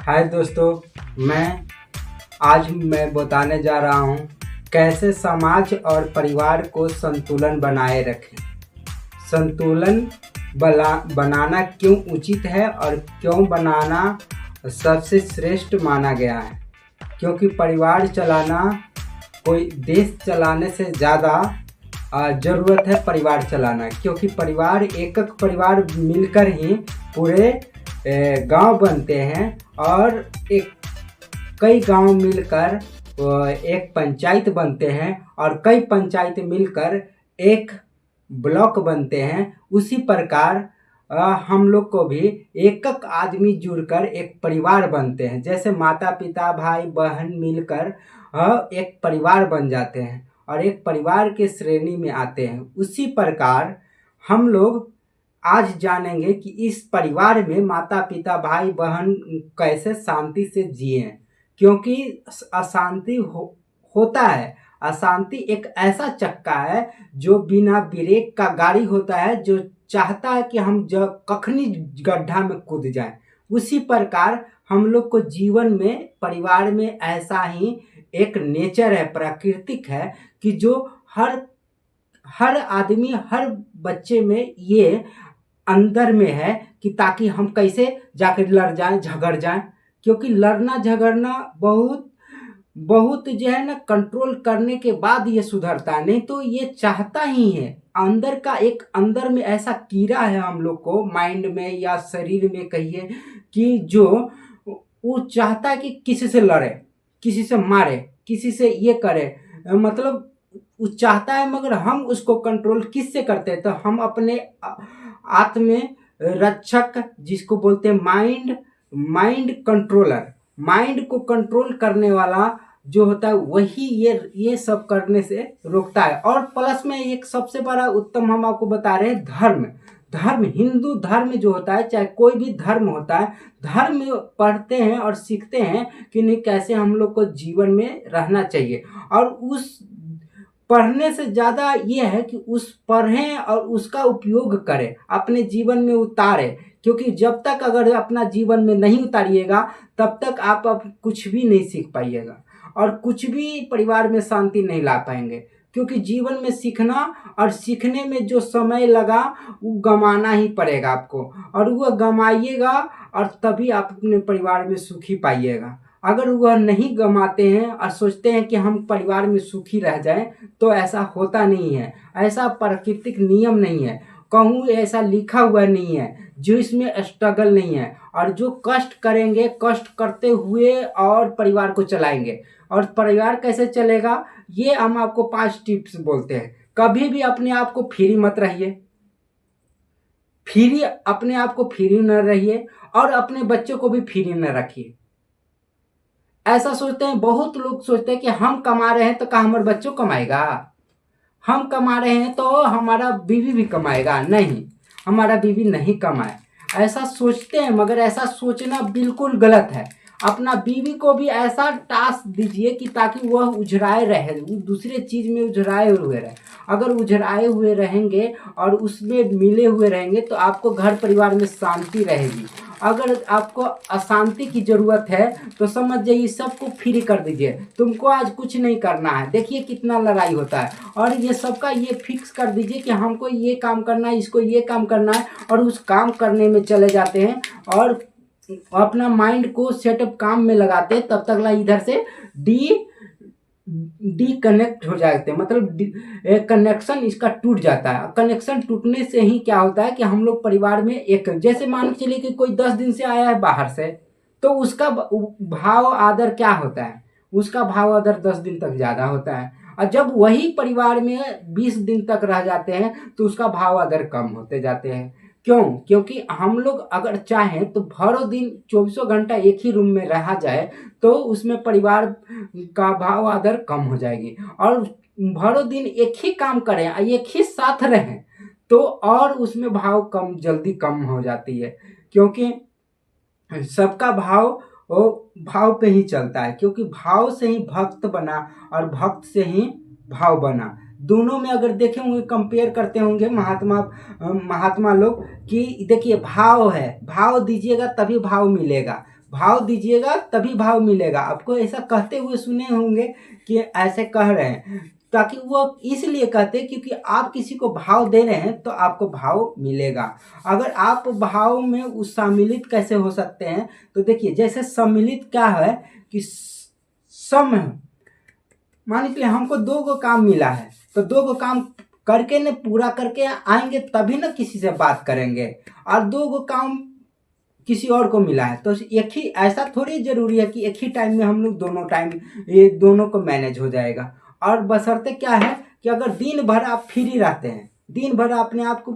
हाय दोस्तों, मैं बताने जा रहा हूँ कैसे समाज और परिवार को संतुलन बनाए रखें। संतुलन बनाना क्यों उचित है और क्यों बनाना सबसे श्रेष्ठ माना गया है। क्योंकि परिवार चलाना कोई देश चलाने से ज़्यादा ज़रूरत है परिवार चलाना, क्योंकि परिवार एक परिवार मिलकर ही पूरे गांव बनते हैं और कई गांव मिलकर एक पंचायत बनते हैं और कई पंचायत मिलकर एक ब्लॉक बनते हैं। उसी प्रकार हम लोग को भी एक आदमी जुड़कर एक परिवार बनते हैं। जैसे माता पिता भाई बहन मिलकर एक परिवार बन जाते हैं और एक परिवार के श्रेणी में आते हैं। उसी प्रकार हम लोग आज जानेंगे कि इस परिवार में माता पिता भाई बहन कैसे शांति से जिएं। क्योंकि अशांति होता है। अशांति एक ऐसा चक्का है जो बिना ब्रेक का गाड़ी होता है, जो चाहता है कि हम कखनी गड्ढा में कूद जाएं। उसी प्रकार हम लोग को जीवन में परिवार में ऐसा ही एक नेचर है, प्राकृतिक है कि जो हर आदमी हर बच्चे में ये अंदर में है कि ताकि हम कैसे जाकर लड़ जाएं झगड़ जाएं। क्योंकि लड़ना झगड़ना बहुत जो है ना कंट्रोल करने के बाद ये सुधरता है, नहीं तो ये चाहता ही है। अंदर में ऐसा कीड़ा है हम लोग को माइंड में या शरीर में कहिए कि जो वो चाहता है कि किसी से लड़े, किसी से मारे, किसी से ये करे, मतलब वो चाहता है। मगर हम उसको कंट्रोल किससे करते हैं? तो हम अपने आत्म रक्षक जिसको बोलते हैं माइंड कंट्रोलर, माइंड को कंट्रोल करने वाला जो होता है वही ये सब करने से रोकता है। और प्लस में एक सबसे बड़ा उत्तम हम आपको बता रहे हैं धर्म हिंदू धर्म जो होता है, चाहे कोई भी धर्म होता है, धर्म पढ़ते हैं और सीखते हैं कि नहीं कैसे हम लोग को जीवन में रहना चाहिए। और उस पढ़ने से ज़्यादा ये है कि उस पढ़ें और उसका उपयोग करें, अपने जीवन में उतारें। क्योंकि जब तक अगर अपना जीवन में नहीं उतारिएगा तब तक आप कुछ भी नहीं सीख पाइएगा और कुछ भी परिवार में शांति नहीं ला पाएंगे। क्योंकि जीवन में सीखना और सीखने में जो समय लगा वो गंवाना ही पड़ेगा आपको, और वो गंवाइएगा और तभी आप अपने परिवार में सुखी पाइएगा। अगर वह नहीं गंवाते हैं और सोचते हैं कि हम परिवार में सुखी रह जाएं, तो ऐसा होता नहीं है। ऐसा प्राकृतिक नियम नहीं है, कहूँ ऐसा लिखा हुआ नहीं है जो इसमें स्ट्रगल नहीं है। और जो कष्ट करेंगे, कष्ट करते हुए और परिवार को चलाएंगे। और परिवार कैसे चलेगा ये हम आपको 5 टिप्स बोलते हैं। कभी भी अपने आप को फ्री मत रहिए, अपने आप को फ्री न रहिए और अपने बच्चों को भी फ्री न रखिए। ऐसा सोचते हैं, बहुत लोग सोचते हैं कि हम कमा रहे हैं तो क्या हमारे बच्चों कमाएगा, हम कमा रहे हैं तो हमारा बीवी भी कमाएगा। नहीं, हमारा बीवी नहीं कमाए, ऐसा सोचते हैं। मगर ऐसा सोचना बिल्कुल गलत है। अपना बीवी को भी ऐसा टास्क दीजिए कि ताकि वह उजराए रहे, दूसरे चीज़ में उजराए हुए रहे। अगर उजराए हुए रहेंगे और उसमें मिले हुए रहेंगे तो आपको घर परिवार में शांति रहेगी। अगर आपको अशांति की ज़रूरत है तो समझ जाइए सबको फ्री कर दीजिए, तुमको आज कुछ नहीं करना है। देखिए कितना लड़ाई होता है। और ये सबका ये फिक्स कर दीजिए कि हमको ये काम करना है, इसको ये काम करना है, और उस काम करने में चले जाते हैं और अपना माइंड को सेटअप काम में लगाते हैं। तब तक इधर से कनेक्ट हो जाते हैं, मतलब कनेक्शन इसका टूट जाता है। कनेक्शन टूटने से ही क्या होता है कि हम लोग परिवार में एक, जैसे मान के चलिए कि कोई 10 दिन से आया है बाहर से, तो उसका भाव आदर क्या होता है? उसका भाव आदर 10 दिन तक ज़्यादा होता है। और जब वही परिवार में 20 दिन तक रह जाते हैं तो उसका भाव आदर कम होते जाते हैं। क्यों? क्योंकि हम लोग अगर चाहें तो भरों दिन 24 घंटा एक ही रूम में रहा जाए तो उसमें परिवार का भाव आदर कम हो जाएगी। और भरों दिन एक ही काम करें, एक ही साथ रहें, तो और उसमें भाव जल्दी कम हो जाती है। क्योंकि सबका भाव पे ही चलता है। क्योंकि भाव से ही भक्त बना और भक्त से ही भाव बना। दोनों में अगर देखे होंगे, कंपेयर करते होंगे महात्मा लोग कि देखिए भाव है, भाव दीजिएगा तभी भाव मिलेगा। भाव दीजिएगा तभी भाव मिलेगा। आपको ऐसा कहते हुए सुने होंगे कि ऐसे कह रहे हैं, ताकि वो इसलिए कहते हैं क्योंकि आप किसी को भाव दे रहे हैं तो आपको भाव मिलेगा। अगर आप भाव में उस सम्मिलित कैसे हो सकते हैं, तो देखिए जैसे सम्मिलित क्या है कि सम, मान लीजिए हमको 2 काम मिला है, तो 2 काम करके न पूरा करके आएंगे तभी ना किसी से बात करेंगे। और 2 काम किसी और को मिला है तो एक ही, ऐसा थोड़ी जरूरी है कि एक ही टाइम में हम लोग दोनों टाइम ये दोनों को मैनेज हो जाएगा। और बशर्ते क्या है कि अगर दिन भर आप फ्री रहते हैं, दिन भर अपने आप को